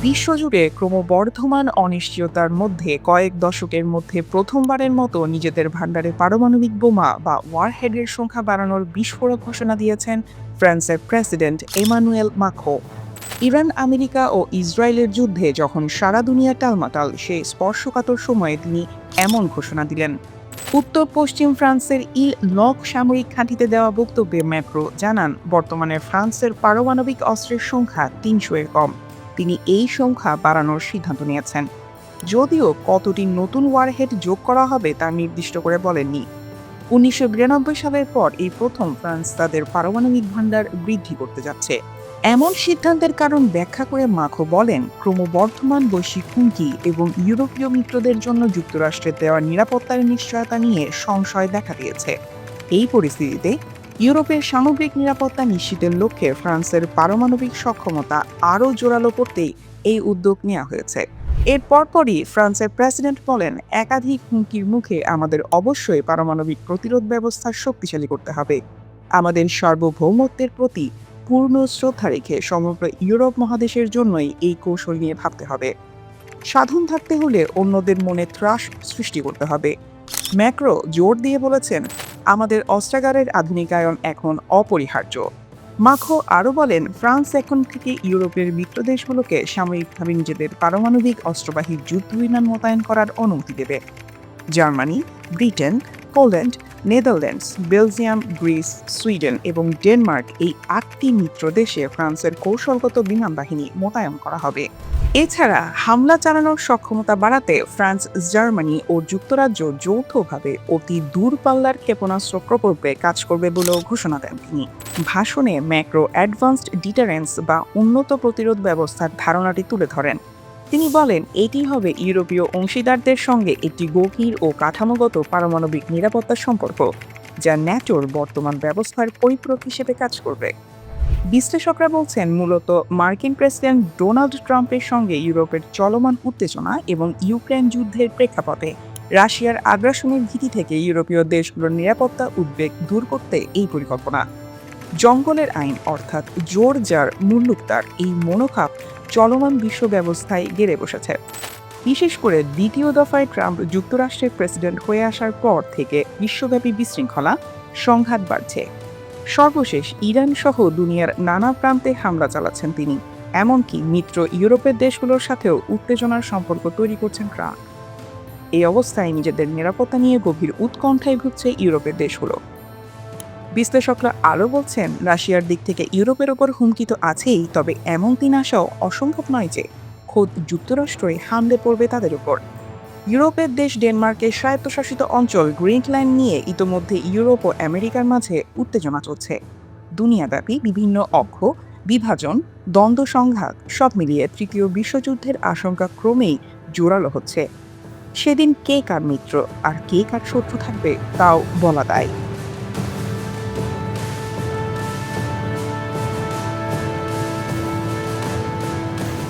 বিশ্বজুড়ে ক্রমবর্ধমান অনিশ্চয়তার মধ্যে কয়েক দশকের মধ্যে প্রথমবারের মতো নিজেদের ভান্ডারে পারমাণবিক বোমা বা ওয়ারহেডের সংখ্যা বাড়ানোর বিস্ফোরক ঘোষণা দিয়েছেন ফ্রান্সের প্রেসিডেন্ট এমানুয়েল মাখো। ইরান, আমেরিকা ও ইসরায়েলের যুদ্ধে যখন সারা দুনিয়া টালমাটাল, সেই স্পর্শকাতর সময়ে তিনি এমন ঘোষণা দিলেন। উত্তর পশ্চিম ফ্রান্সের ইল লক সামরিক ঘাঁটিতে দেওয়া বক্তব্যে ম্যাক্রো জানান, বর্তমানে ফ্রান্সের পারমাণবিক অস্ত্রের সংখ্যা ৩০০-এর কম। তিনি এই সংখ্যা বাড়ানোর সিদ্ধান্ত নিয়েছেন, যদিও কতটি নতুন ওয়ারহেড যোগ করা হবে তা নির্দিষ্ট করে বলেননি। ১৯৯২ সালের পর এই প্রথম ফ্রান্স তাদের পারমাণবিক ভান্ডার বৃদ্ধি করতে যাচ্ছে। এমন সিদ্ধান্তের কারণ ব্যাখ্যা করে মাখো বলেন, ক্রমবর্ধমান বৈশ্বিক হুমকি এবং ইউরোপীয় মিত্রদের জন্য যুক্তরাষ্ট্রের দেওয়া নিরাপত্তার নিশ্চয়তা নিয়ে সংশয় দেখা দিয়েছে। এই পরিস্থিতিতে ইউরোপের সামগ্রিক নিরাপত্তা নিশ্চিতের লক্ষ্যে ফ্রান্সের পারমাণবিক সক্ষমতা আরও জোরালো করতেই এই উদ্যোগ নেওয়া হয়েছে। এর পরপরই ফ্রান্সের প্রেসিডেন্ট বলেন, একাধিক হুমকির মুখে আমাদের অবশ্যই পারমাণবিক প্রতিরোধ ব্যবস্থা শক্তিশালী করতে হবে। আমাদের সার্বভৌমত্বের প্রতি পূর্ণ শ্রদ্ধা রেখে সমগ্র ইউরোপ মহাদেশের জন্যই এই কৌশল নিয়ে ভাবতে হবে। সাধন থাকতে হলে অন্যদের মনে ত্রাস সৃষ্টি করতে হবে। ম্যাক্রো জোর দিয়ে বলেছেন, আমাদের অস্ত্রাগারের আধুনিকায়ন এখন অপরিহার্য। মাখো আরও বলেন, ফ্রান্স এখন থেকে ইউরোপের মিত্র দেশগুলোকে সাময়িকভাবে নিজেদের পারমাণবিক অস্ত্রবাহী যুদ্ধবিমান মোতায়েন করার অনুমতি দেবে। Germany, Britain, Poland, Netherlands, Belgium, Greece, Sweden এবং ডেনমার্ক, এই ৮টি মিত্র দেশে ফ্রান্সের কৌশলগত বিমান বাহিনী মোতায়েন করা হবে। এছাড়া হামলা চালানোর সক্ষমতা বাড়াতে ফ্রান্স, জার্মানি ও যুক্তরাজ্য যৌথভাবে অতি দূরপাল্লার ক্ষেপণাস্ত্র প্রকল্পে কাজ করবে বলেও ঘোষণা দেন তিনি। ভাষণে ম্যাক্রো অ্যাডভান্সড ডিটারেন্স বা উন্নত প্রতিরোধ ব্যবস্থার ধারণাটি তুলে ধরেন। তিনি বলেন, এটি হবে ইউরোপীয় অংশীদারদের সঙ্গে একটি গভীর ও কাঠামোগত পারমাণবিক নিরাপত্তা সম্পর্ক, যা ন্যাটোর বর্তমান ব্যবস্থার পরিপূরক হিসেবে কাজ করবে। বিশ্লেষকরা বলছেন, মূলত মার্কিন প্রেসিডেন্ট ডোনাল্ড ট্রাম্পের সঙ্গে ইউরোপের চলমান উত্তেজনা এবং ইউক্রেন যুদ্ধের প্রেক্ষাপটে রাশিয়ার আগ্রাসনের ভীতি থেকে ইউরোপীয় দেশগুলোর নিরাপত্তা উদ্বেগ দূর করতে এই পরিকল্পনা। জঙ্গলের আইন অর্থাৎ জোর যার মুল্লুক তার, এই মনোভাব চলমান বিশ্ব ব্যবস্থায় গেড়ে বসেছে। বিশেষ করে দ্বিতীয় দফায় ট্রাম্প যুক্তরাষ্ট্রের প্রেসিডেন্ট হয়ে আসার পর থেকে বিশ্বব্যাপী বিশৃঙ্খলা, সংঘাত বাড়ছে। সর্বশেষ ইরান সহ দুনিয়ার নানা প্রান্তে হামলা চালাচ্ছেন তিনি। এমনকি মিত্র ইউরোপের দেশগুলোর সাথেও উত্তেজনার সম্পর্ক তৈরি করছেন ট্রাম্প। এই অবস্থায় নিজেদের নিরাপত্তা নিয়ে গভীর উৎকণ্ঠায় ভুগছে ইউরোপের দেশগুলো। বিশ্লেষকরা আরও বলছেন, রাশিয়ার দিক থেকে ইউরোপের ওপর হুমকি তো আছেই, তবে এমন দিন আসাও অসম্ভব নয় যে খোদ যুক্তরাষ্ট্রই হামলে পড়বে তাদের উপর। ইউরোপের দেশ ডেনমার্কের স্বায়ত্তশাসিত অঞ্চল গ্রিনল্যান্ড নিয়ে ইতোমধ্যে ইউরোপ ও আমেরিকার মাঝে উত্তেজনা চলছে। দুনিয়াব্যাপী বিভিন্ন অক্ষ, বিভাজন, দ্বন্দ্ব, সংঘাত সব মিলিয়ে তৃতীয় বিশ্বযুদ্ধের আশঙ্কা ক্রমেই জোরালো হচ্ছে। সেদিন কে কার মিত্র আর কে কার শত্রু থাকবে তাও বলা দায়।